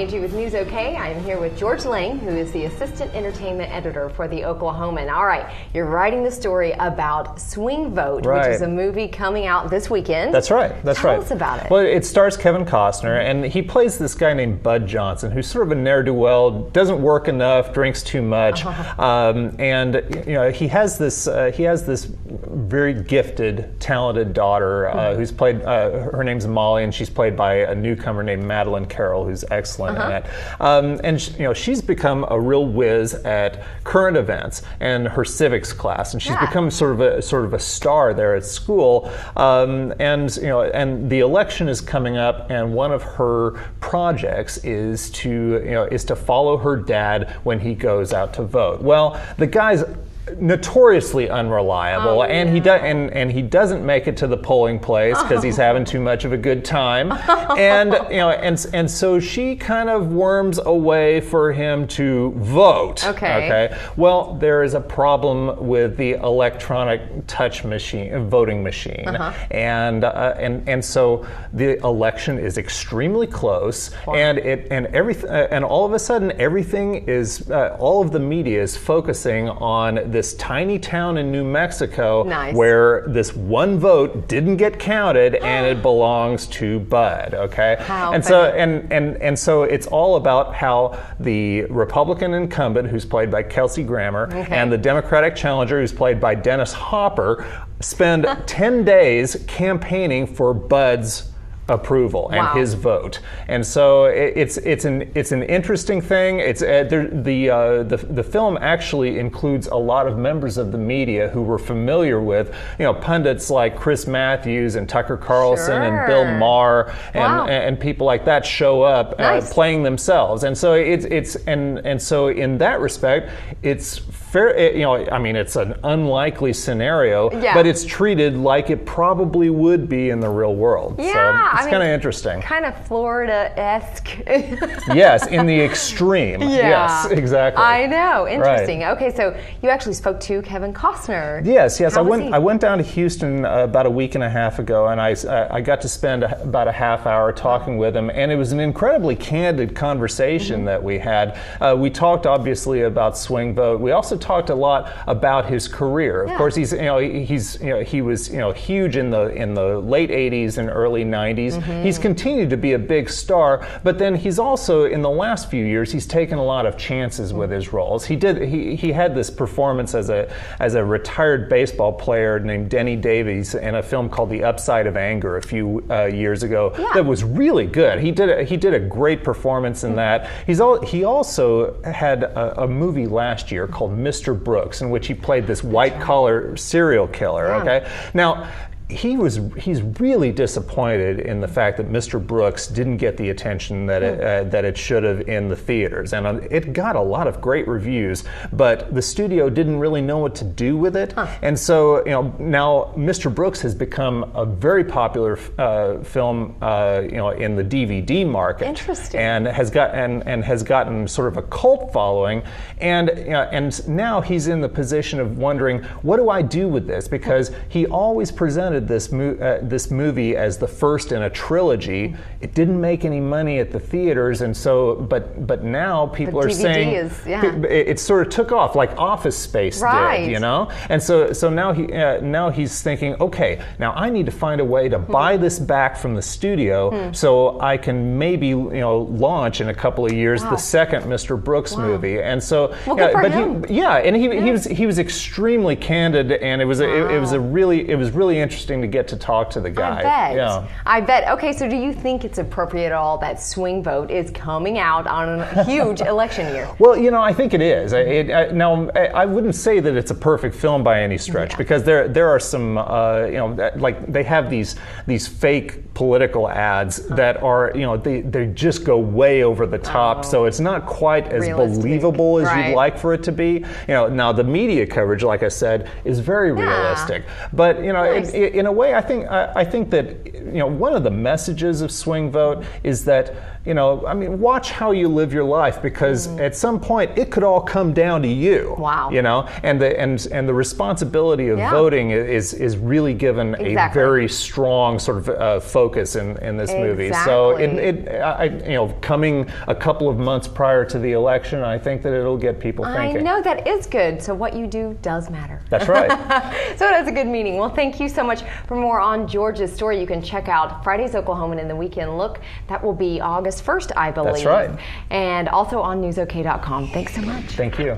Angie with News OK. I'm here with George Lang, who is the assistant entertainment editor for the Oklahoman. All right, you're writing the story about Swing Vote, which is a movie coming out this weekend. That's right. Tell us about it. Well, it stars Kevin Costner, and he plays this guy named Bud Johnson, who's sort of a ne'er-do-well, doesn't work enough, drinks too much, and he has this very gifted, talented daughter who's played. Her name's Molly, and she's played by a newcomer named Madeline Carroll, who's excellent in it. And she's become a real whiz at current events and her civics class, and she's become sort of a star there at school. And the election is coming up, and one of her projects is to follow her dad when he goes out to vote. Well, the guy's notoriously unreliable, and he doesn't make it to the polling place because he's having too much of a good time, and so she kind of worms a way for him to vote. Okay. Well, there is a problem with the electronic touch machine, voting machine, and so the election is extremely close, and all of a sudden everything is all of the media is focusing on this tiny town in New Mexico where this one vote didn't get counted and it belongs to Bud. Okay, so it's all about how the Republican incumbent, who's played by Kelsey Grammer, and the Democratic challenger, who's played by Dennis Hopper, spend 10 days campaigning for Bud's approval and his vote, and so it's an interesting thing. It's the film actually includes a lot of members of the media who were familiar with pundits like Chris Matthews and Tucker Carlson and Bill Maher and people like that show up playing themselves, and so so in that respect it's fair. It's an unlikely scenario, but it's treated like it probably would be in the real world. It's kind of interesting. Kind of Florida-esque. Yes, in the extreme. Yes, exactly. I know. Interesting. Right. Okay, so you actually spoke to Kevin Costner. Yes. I went down to Houston about a week and a half ago, and I got to spend about a half hour talking with him, and it was an incredibly candid conversation that we had. We talked obviously about Swing Vote. We also talked a lot about his career. Of course, he was huge in the late 80s and early 90s. He's continued to be a big star, but then he's also, in the last few years, he's taken a lot of chances with his roles. He had this performance as a retired baseball player named Denny Davies in a film called The Upside of Anger a few years ago that was really good. He did a great performance in that. He also had a movie last year called Mr. Brooks, in which he played this white-collar serial killer. Okay, now he's really disappointed in the fact that Mr. Brooks didn't get the attention that it should have in the theaters, and it got a lot of great reviews, but the studio didn't really know what to do with it, and so now Mr. Brooks has become a very popular film in the DVD market. Interesting. And has gotten sort of a cult following, and now he's in the position of wondering, what do I do with this? Because he always presented this movie as the first in a trilogy. It didn't make any money at the theaters, and so but now people are saying it sort of took off like Office Space did, and so now he's thinking, okay, now I need to find a way to buy this back from the studio so I can maybe launch in a couple of years the second Mr. Brooks movie, and so he was extremely candid, and it was really interesting to get to talk to the guy. I bet. Okay, so do you think it's appropriate at all that Swing Vote is coming out on a huge election year? Well, I think it is. Now, I wouldn't say that it's a perfect film by any stretch, because there are some, like they have these fake political ads that are, they just go way over the top, so it's not quite as believable as you'd like for it to be. Now the media coverage, like I said, is very realistic, but in a way, I think that one of the messages of Swing Vote is that I mean, watch how you live your life, because at some point it could all come down to you. Wow. And the responsibility of voting is really given a very strong sort of focus in this movie. So coming a couple of months prior to the election, I think that it'll get people thinking. I know that is good. So what you do does matter. That's right. So it has a good meaning. Well, thank you so much. For more on George's story, you can check out Friday's Oklahoman in the Weekend Look. That will be August 1st, I believe. That's right. And also on newsok.com. Thanks so much. Thank you.